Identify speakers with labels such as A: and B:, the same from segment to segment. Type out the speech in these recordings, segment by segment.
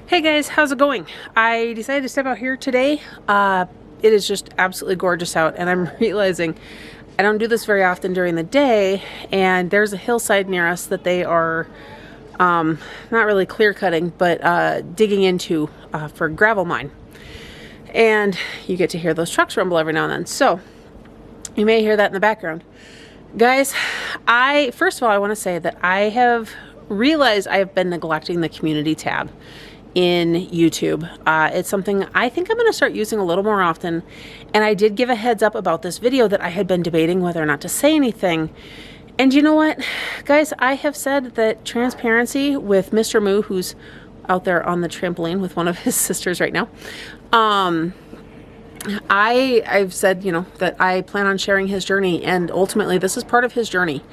A: Hey guys, how's it going? I decided to step out here today. It is just absolutely gorgeous out, and I'm realizing I don't do this very often during the day, and there's a hillside near us that they are not really clear cutting, but digging into for gravel mine. And you get to hear those trucks rumble every now and then. So you may hear that in the background. Guys, first of all, I want to say that I have realized I have been neglecting the community tab in YouTube. It's something I think I'm going to start using a little more often, and I did give a heads up about this video that I had been debating whether or not to say anything. And you know what, guys, I have said that transparency with Mr. Moo, who's out there on the trampoline with one of his sisters right now, I've said, you know, that I plan on sharing his journey, and ultimately this is part of his journey.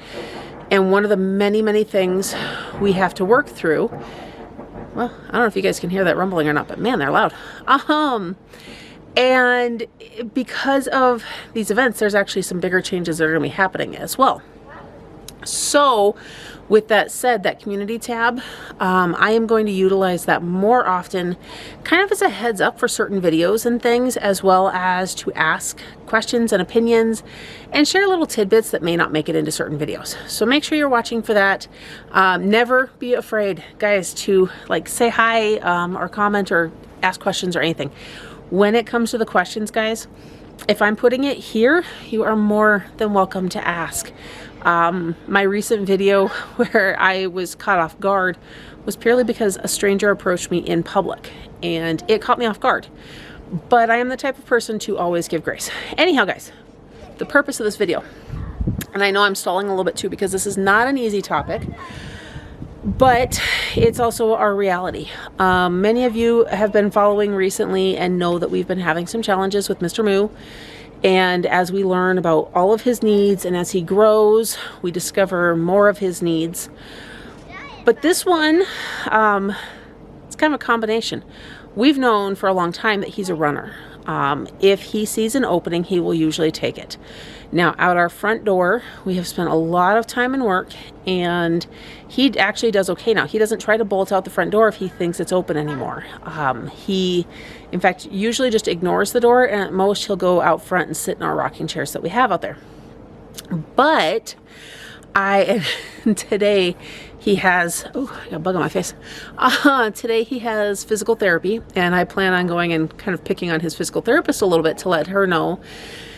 A: And one of the many things we have to work through, well, I don't know if you guys can hear that rumbling or not, but man, they're loud. And because of these events, there's actually some bigger changes that are going to be happening as well. So with that said, that community tab, I am going to utilize that more often, kind of as a heads up for certain videos and things, as well as to ask questions and opinions and share little tidbits that may not make it into certain videos. So make sure you're watching for that. Never be afraid, guys, to like say hi or comment or ask questions or anything. When it comes to the questions, guys, if I'm putting it here, you are more than welcome to ask. My recent video where I was caught off guard was purely because a stranger approached me in public, and it caught me off guard. But I am the type of person to always give grace. Anyhow, guys, the purpose of this video, and I know I'm stalling a little bit too because this is not an easy topic, but it's also our reality. Many of you have been following recently and know that we've been having some challenges with Mr. Moo. And as we learn about all of his needs and as he grows, we discover more of his needs. But this one, it's kind of a combination. We've known for a long time that he's a runner. If he sees an opening, he will usually take it. Now, out our front door, we have spent a lot of time and work, and he actually does okay now. He doesn't try to bolt out the front door if he thinks it's open anymore. He, in fact, usually just ignores the door, and at most he'll go out front and sit in our rocking chairs that we have out there. But today he has, oh, I got a bug on my face. Today he has physical therapy, and I plan on going and kind of picking on his physical therapist a little bit to let her know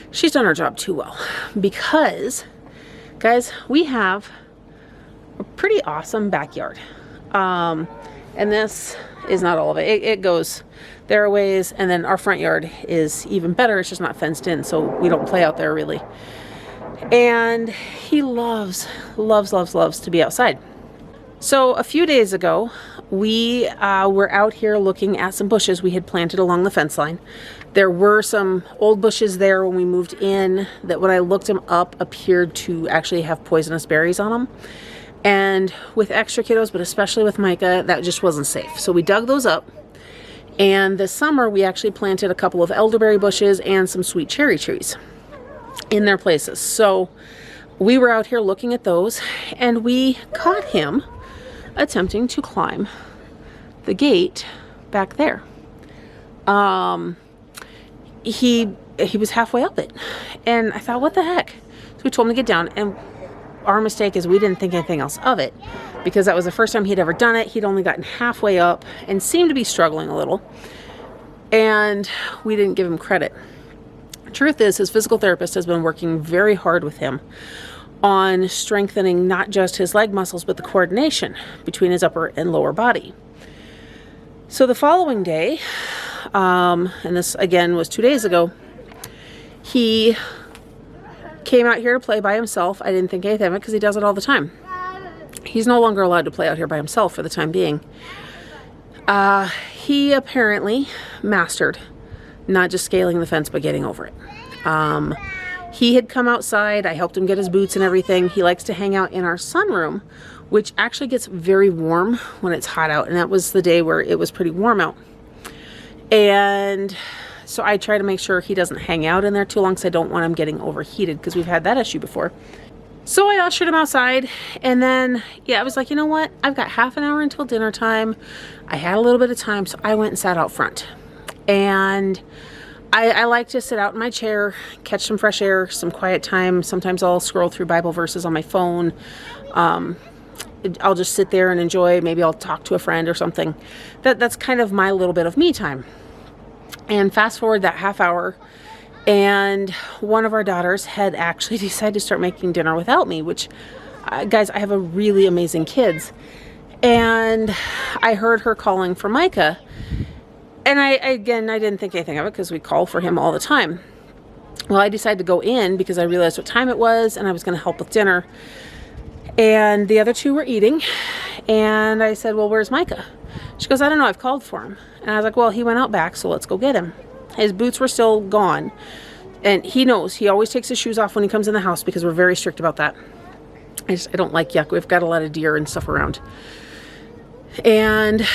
A: she's done her job too well. Because, guys, we have a pretty awesome backyard. And this is not all of it. It goes there a ways, and then our front yard is even better. It's just not fenced in, so we don't play out there really. And he loves to be outside. So a few days ago, we were out here looking at some bushes we had planted along the fence line. There were some old bushes there when we moved in that, when I looked them up, appeared to actually have poisonous berries on them. And with extra kiddos, but especially with Micah, that just wasn't safe. So we dug those up. And this summer, we actually planted a couple of elderberry bushes and some sweet cherry trees in their places. So we were out here looking at those, and we caught him attempting to climb the gate back there. He was halfway up it, and I thought, what the heck? So we told him to get down, and our mistake is we didn't think anything else of it, because that was the first time he'd ever done it. He'd only gotten halfway up and seemed to be struggling a little, and we didn't give him credit. Truth is, his physical therapist has been working very hard with him on strengthening not just his leg muscles, but the coordination between his upper and lower body. So the following day, and this again was 2 days ago, he came out here to play by himself. I didn't think anything of it because he does it all the time. He's no longer allowed to play out here by himself for the time being. He apparently mastered not just scaling the fence, but getting over it. He had come outside. I helped him get his boots and everything. He likes to hang out in our sunroom, which actually gets very warm when it's hot out. And that was the day where it was pretty warm out. And so I try to make sure he doesn't hang out in there too long, because I don't want him getting overheated, because we've had that issue before. So I ushered him outside, and then, yeah, I was like, you know what? I've got half an hour until dinner time. I had a little bit of time, so I went and sat out front. And I like to sit out in my chair, catch some fresh air, some quiet time. Sometimes I'll scroll through Bible verses on my phone. I'll just sit there and enjoy. Maybe I'll talk to a friend or something. That's kind of my little bit of me time. And fast forward that half hour, and one of our daughters had actually decided to start making dinner without me, which, guys, I have a really amazing kids. And I heard her calling for Micah. And I didn't think anything of it because we call for him all the time. Well, I decided to go in because I realized what time it was and I was going to help with dinner. And the other two were eating. And I said, well, where's Micah? She goes, I don't know, I've called for him. And I was like, well, he went out back, so let's go get him. His boots were still gone. And he knows, he always takes his shoes off when he comes in the house because we're very strict about that. I don't like yuck. We've got a lot of deer and stuff around. And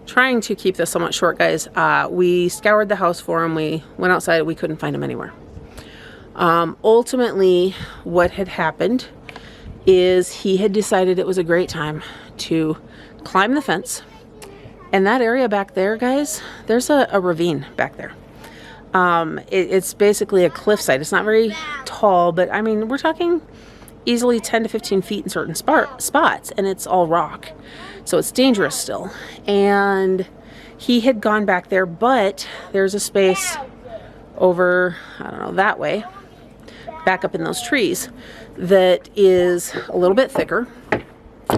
A: trying to keep this somewhat short, guys, we scoured the house for him. We went outside. We couldn't find him anywhere. Ultimately, what had happened is he had decided it was a great time to climb the fence. And that area back there, guys, there's a ravine back there. It's basically a cliffside. It's not very tall, but I mean, we're talking easily 10 to 15 feet in certain spots, and it's all rock. So it's dangerous still. And he had gone back there, but there's a space over, I don't know, that way, back up in those trees, that is a little bit thicker.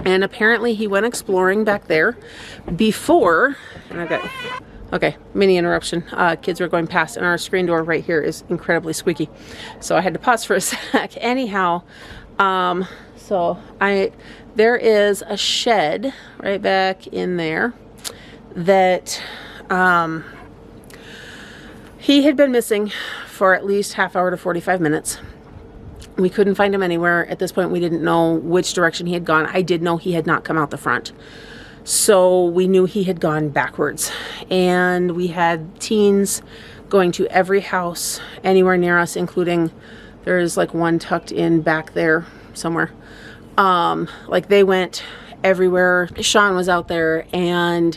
A: And apparently he went exploring back there before, and I've got, okay, mini interruption. Kids were going past, and our screen door right here is incredibly squeaky. So I had to pause for a sec. Anyhow, there is a shed right back in there that he had been missing for at least half hour to 45 minutes. We couldn't find him anywhere. At this point, we didn't know which direction he had gone. I did know he had not come out the front. So we knew he had gone backwards. And we had teens going to every house anywhere near us, including, there's like one tucked in back there somewhere. Like they went everywhere. Shawn was out there, and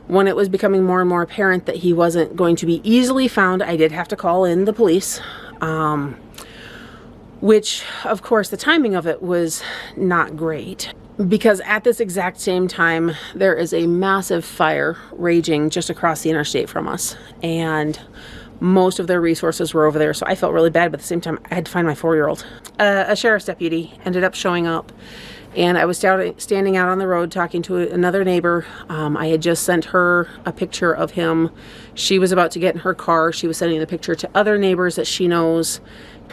A: when it was becoming more and more apparent that he wasn't going to be easily found, I did have to call in the police. Which, of course, the timing of it was not great, because at this exact same time, there is a massive fire raging just across the interstate from us, and most of their resources were over there. So I felt really bad, but at the same time, I had to find my 4-year-old. A sheriff's deputy ended up showing up, and I was standing out on the road talking to another neighbor. I had just sent her a picture of him. She was about to get in her car. She was sending the picture to other neighbors that she knows,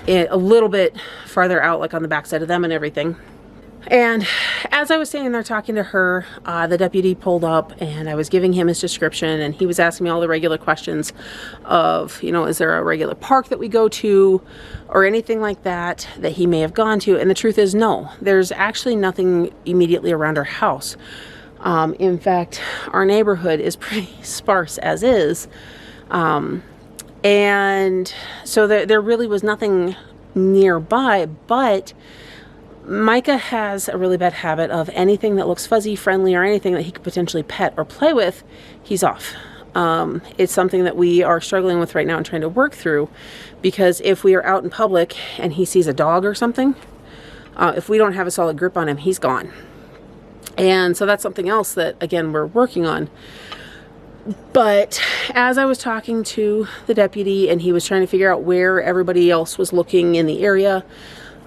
A: a little bit farther out, like on the backside of them and everything. And as I was standing there talking to her, the deputy pulled up, and I was giving him his description, and he was asking me all the regular questions of, you know, is there a regular park that we go to or anything like that that he may have gone to? And the truth is, no, there's actually nothing immediately around our house. In fact, our neighborhood is pretty sparse as is. And so there really was nothing nearby, but Micah has a really bad habit of anything that looks fuzzy, friendly, or anything that he could potentially pet or play with, he's off. It's something that we are struggling with right now and trying to work through, because if we are out in public and he sees a dog or something, if we don't have a solid grip on him, he's gone. And so that's something else that, again, we're working on. But as I was talking to the deputy, and he was trying to figure out where everybody else was looking in the area,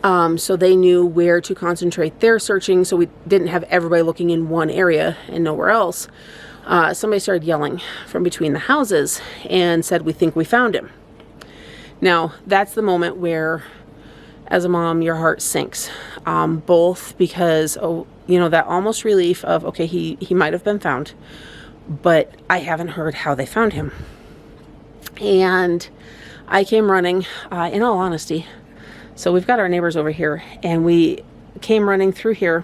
A: so they knew where to concentrate their searching, so we didn't have everybody looking in one area and nowhere else, somebody started yelling from between the houses and said, "We think we found him." Now, that's the moment where, as a mom, your heart sinks, both because, that almost relief of, okay, he might have been found, but I haven't heard how they found him. And I came running, in all honesty. So we've got our neighbors over here, and we came running through here.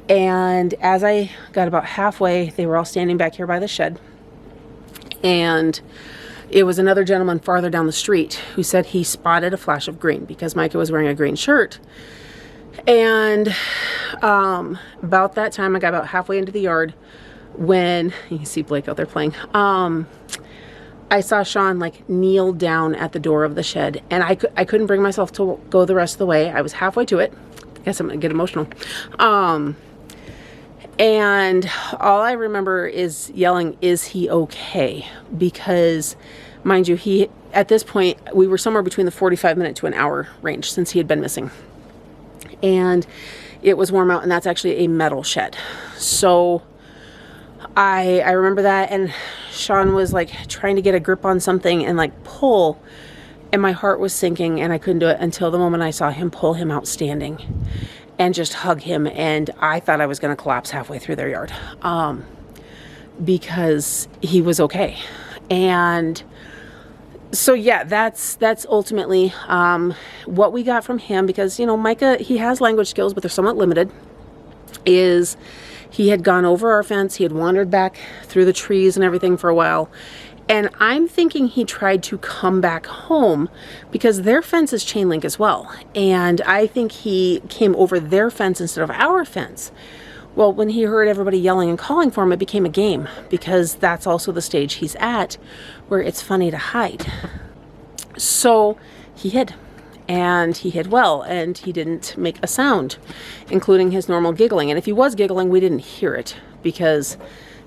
A: And as I got about halfway, they were all standing back here by the shed. And it was another gentleman farther down the street who said he spotted a flash of green because Micah was wearing a green shirt. And about that time, I got about halfway into the yard when, you can see Blake out there playing, I saw Shawn like kneel down at the door of the shed, and I couldn't bring myself to go the rest of the way. I was halfway to it. I guess I'm gonna get emotional. And all I remember is yelling, "Is he okay?" Because, mind you, at this point, we were somewhere between the 45-minute to an hour range since he had been missing. And it was warm out, and that's actually a metal shed. So I remember that, and Shawn was like trying to get a grip on something and like pull, and my heart was sinking, and I couldn't do it until the moment I saw him pull him out standing and just hug him. And I thought I was going to collapse halfway through their yard, because he was okay. And so yeah, that's ultimately what we got from him, because, you know, Micah, he has language skills, but they're somewhat limited. Is he had gone over our fence, he had wandered back through the trees and everything for a while, and I'm thinking he tried to come back home because their fence is chain link as well, and I think he came over their fence instead of our fence. Well, when he heard everybody yelling and calling for him, it became a game, because that's also the stage he's at where it's funny to hide. So he hid, and he hid well, and he didn't make a sound, including his normal giggling. And if he was giggling, we didn't hear it because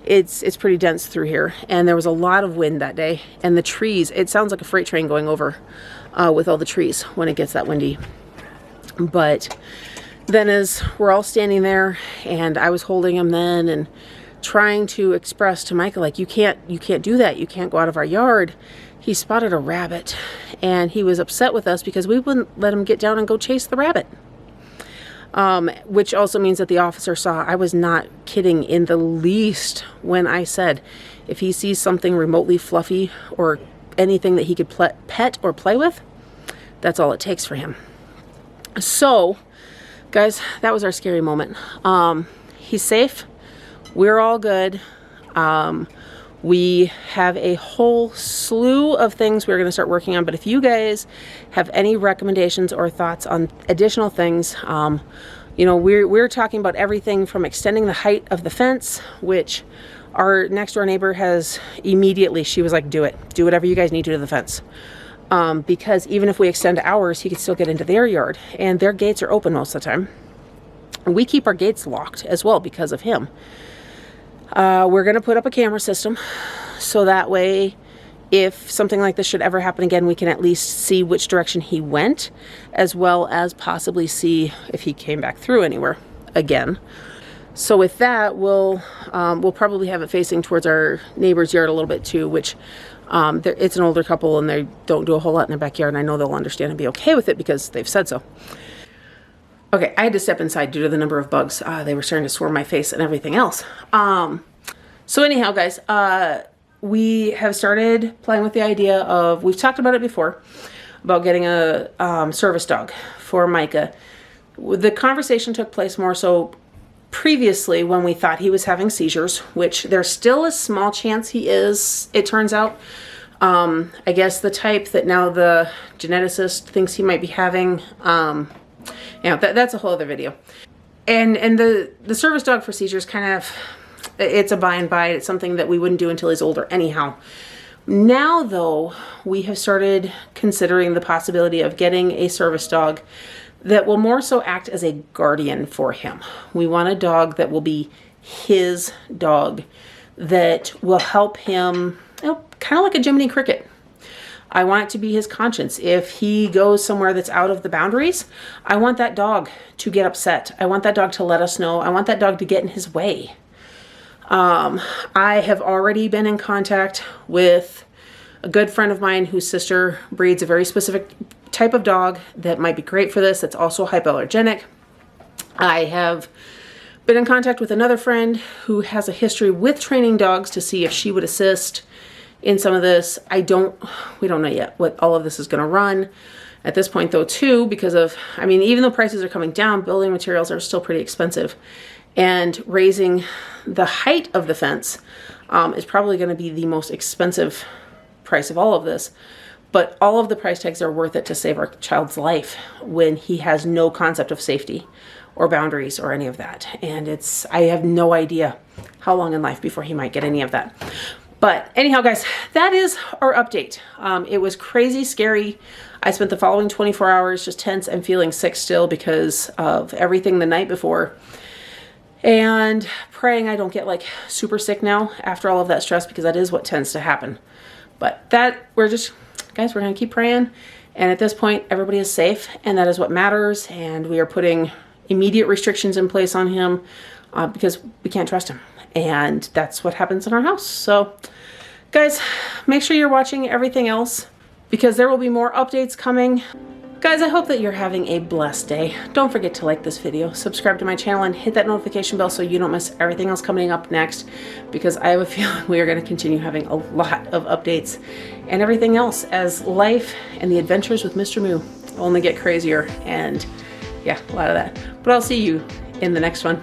A: it's pretty dense through here, and there was a lot of wind that day, and the trees, it sounds like a freight train going over with all the trees when it gets that windy. But then as we're all standing there, and I was holding him then and trying to express to Micah, like, you can't do that, you can't go out of our yard, he spotted a rabbit, and he was upset with us because we wouldn't let him get down and go chase the rabbit. Which also means that the officer saw I was not kidding in the least when I said, if he sees something remotely fluffy or anything that he could pet or play with, that's all it takes for him. So guys, that was our scary moment. He's safe. We're all good. We have a whole slew of things we're going to start working on, but if you guys have any recommendations or thoughts on additional things, you know, we're talking about everything from extending the height of the fence, which our next door neighbor has immediately, she was like, do it. Do whatever you guys need to the fence. Because even if we extend ours, he could still get into their yard, and their gates are open most of the time. We keep our gates locked as well because of him. We're going to put up a camera system so that way if something like this should ever happen again, we can at least see which direction he went, as well as possibly see if he came back through anywhere again. So with that, we'll probably have it facing towards our neighbor's yard a little bit too, which it's an older couple and they don't do a whole lot in their backyard, and I know they'll understand and be okay with it because they've said so. Okay, I had to step inside due to the number of bugs. They were starting to swarm my face and everything else. So anyhow, guys, we have started playing with the idea of, we've talked about it before, about getting a service dog for Micah. The conversation took place more so previously when we thought he was having seizures, which there's still a small chance he is, it turns out. I guess the type that now the geneticist thinks he might be having. Yeah, that's a whole other video. And the service dog for seizures kind of, it's a by and by. It's something that we wouldn't do until he's older anyhow. Now though, we have started considering the possibility of getting a service dog that will more so act as a guardian for him. We want a dog that will be his dog, that will help him, you know, kind of like a Jiminy Cricket. I want it to be his conscience. If he goes somewhere that's out of the boundaries, I want that dog to get upset. I want that dog to let us know. I want that dog to get in his way. I have already been in contact with a good friend of mine whose sister breeds a very specific type of dog that might be great for this. It's also hypoallergenic. I have been in contact with another friend who has a history with training dogs to see if she would assist in some of this. We don't know yet what all of this is going to run at this point though too, because of, I mean, even though prices are coming down, building materials are still pretty expensive, and raising the height of the fence is probably going to be the most expensive price of all of this. But all of the price tags are worth it to save our child's life when he has no concept of safety or boundaries or any of that. And I have no idea how long in life before he might get any of that. But anyhow, guys, that is our update. It was crazy scary. I spent the following 24 hours just tense and feeling sick still because of everything the night before. And praying I don't get like super sick now after all of that stress, because that is what tends to happen. But guys, we're going to keep praying. And at this point, everybody is safe, and that is what matters. And we are putting immediate restrictions in place on him because we can't trust him. And that's what happens in our house. So guys, make sure you're watching everything else, because there will be more updates coming. Guys, I hope that you're having a blessed day. Don't forget to like this video, subscribe to my channel, and hit that notification bell so you don't miss everything else coming up next, because I have a feeling we are going to continue having a lot of updates and everything else as life and the adventures with Mr. Moo only get crazier, and yeah, a lot of that. But I'll see you in the next one.